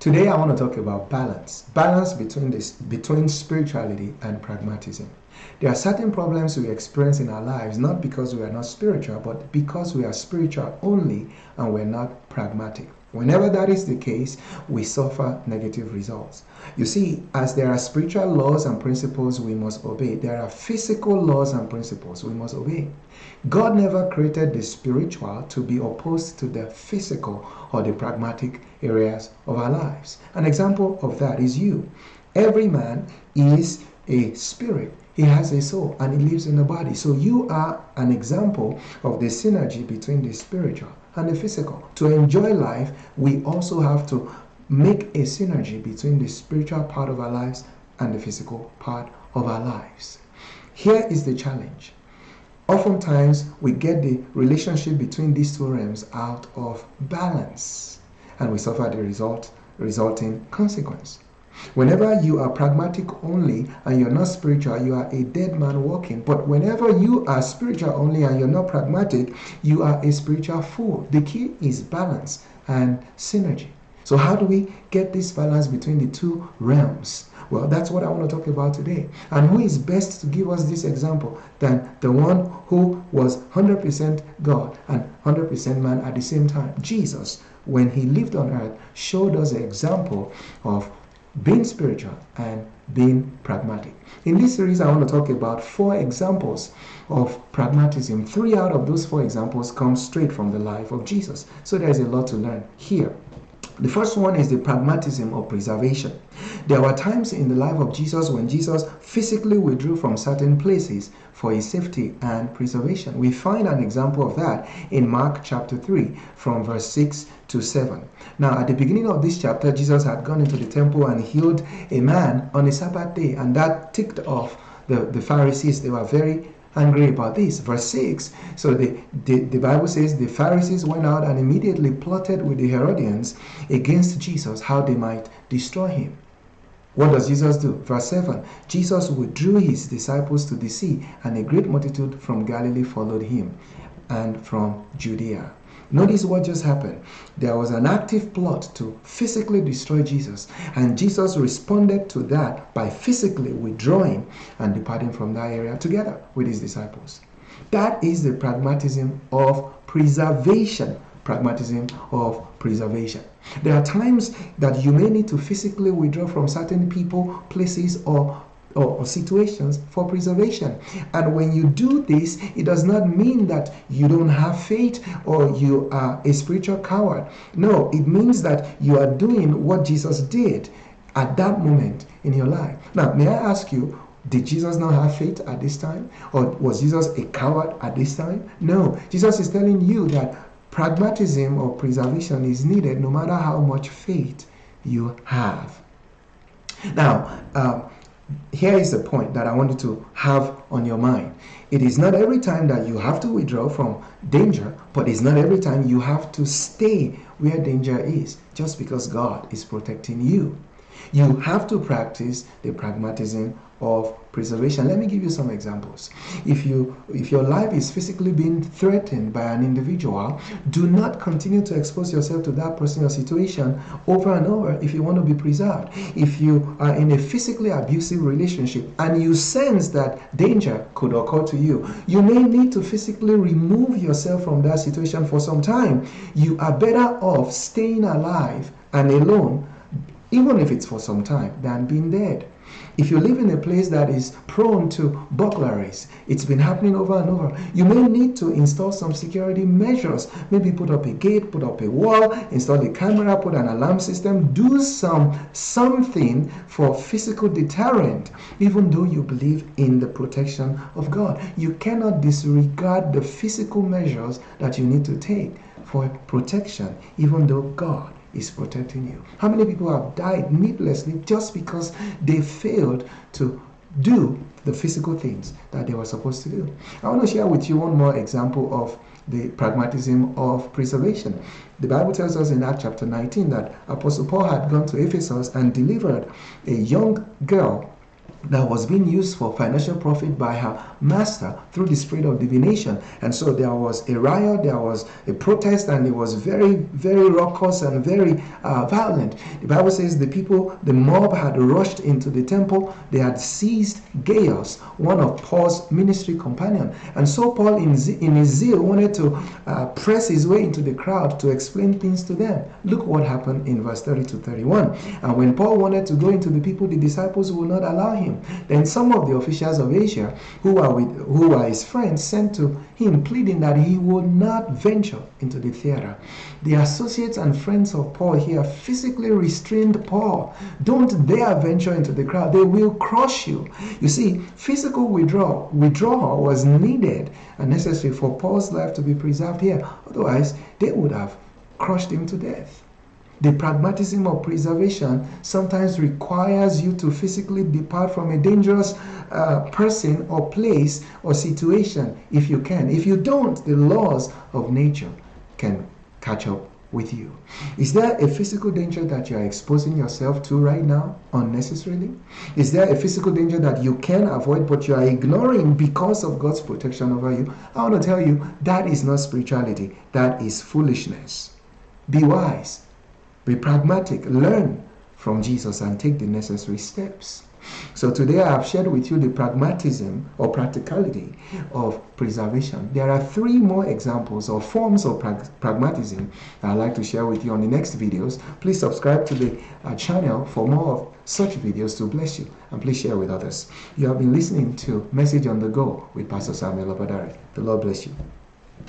Today I want to talk about balance. Balance between spirituality and pragmatism. There are certain problems we experience in our lives not because we are not spiritual, but because we are spiritual only and we're not pragmatic. Whenever that is the case, we suffer negative results. You see, as there are spiritual laws and principles we must obey, there are physical laws and principles we must obey. God never created the spiritual to be opposed to the physical or the pragmatic areas of our lives. An example of that is you. Every man is a spirit. He has a soul and he lives in a body. So you are an example of the synergy between the spiritual and the physical. To enjoy life, we also have to make a synergy between the spiritual part of our lives and the physical part of our lives. Here is the challenge. Oftentimes, we get the relationship between these two realms out of balance, and we suffer the resulting consequence. Whenever you are pragmatic only and you're not spiritual, you are a dead man walking. But whenever you are spiritual only and you're not pragmatic, you are a spiritual fool. The key is balance and synergy. So how do we get this balance between the two realms? Well, that's what I want to talk about today. And who is best to give us this example than the one who was 100% God and 100% man at the same time? Jesus, when he lived on earth, showed us an example of being spiritual and being pragmatic. In this series, I want to talk about 4 examples of pragmatism. 3 out of those 4 examples come straight from the life of Jesus. So there's a lot to learn here. The first one is the pragmatism of preservation. There were times in the life of Jesus when Jesus physically withdrew from certain places for his safety and preservation. We find an example of that in Mark chapter 3 from verse 6 to 7. Now, at the beginning of this chapter, Jesus had gone into the temple and healed a man on a Sabbath day, and that ticked off the Pharisees. They were very angry about this. Verse 6, so the Bible says the Pharisees went out and immediately plotted with the Herodians against Jesus, how they might destroy him. What does Jesus do? Verse 7, Jesus withdrew his disciples to the sea, and a great multitude from Galilee followed him, and from Judea. Notice what just happened. There was an active plot to physically destroy Jesus, and Jesus responded to that by physically withdrawing and departing from that area together with his disciples. That is the pragmatism of preservation. Pragmatism of preservation. There are times that you may need to physically withdraw from certain people, places, or situations for preservation. And when you do this, it does not mean that you don't have faith or you are a spiritual coward. No, it means that you are doing what Jesus did at that moment in your life. Now, may I ask you, did Jesus not have faith at this time? Or was Jesus a coward at this time? No, Jesus is telling you that pragmatism or preservation is needed no matter how much faith you have. Now, here is the point that I want you to have on your mind. It is not every time that you have to withdraw from danger, but it's not every time you have to stay where danger is, just because God is protecting you. You have to practice the pragmatism of preservation. Let me give you some examples. If your life is physically being threatened by an individual, do not continue to expose yourself to that person or situation over and over if you want to be preserved. If you are in a physically abusive relationship and you sense that danger could occur to you, you may need to physically remove yourself from that situation for some time. You are better off staying alive and alone, even if it's for some time, than being dead. If you live in a place that is prone to burglaries, it's been happening over and over, you may need to install some security measures. Maybe put up a gate, put up a wall, install a camera, put an alarm system, do something for physical deterrent, even though you believe in the protection of God. You cannot disregard the physical measures that you need to take for protection, even though God is protecting you. How many people have died needlessly just because they failed to do the physical things that they were supposed to do? I want to share with you one more example of the pragmatism of preservation. The Bible tells us in Acts chapter 19 that Apostle Paul had gone to Ephesus and delivered a young girl that was being used for financial profit by her master through the spirit of divination. And so there was a riot, there was a protest, and it was very, very raucous and very violent. The Bible says the mob had rushed into the temple. They had seized Gaius, one of Paul's ministry companion. And so Paul, in his zeal, wanted to press his way into the crowd to explain things to them. Look what happened in verse 30 to 31. And when Paul wanted to go into the people, the disciples would not allow him. Then some of the officials of Asia, who were his friends, sent to him pleading that he would not venture into the theater. The associates and friends of Paul here physically restrained Paul. Don't dare venture into the crowd. They will crush you. You see, physical withdrawal was needed and necessary for Paul's life to be preserved here. Otherwise, they would have crushed him to death. The pragmatism of preservation sometimes requires you to physically depart from a dangerous person or place or situation if you can. If you don't, the laws of nature can catch up with you. Is there a physical danger that you are exposing yourself to right now unnecessarily? Is there a physical danger that you can avoid but you are ignoring because of God's protection over you? I want to tell you, that is not spirituality. That is foolishness. Be wise. Be pragmatic, learn from Jesus and take the necessary steps. So today I have shared with you the pragmatism or practicality of preservation. There are 3 more examples or forms of pragmatism I'd like to share with you on the next videos. Please subscribe to the channel for more of such videos to bless you, and please share with others. You have been listening to Message on the Go with Pastor Samuel Obadare. The Lord bless you.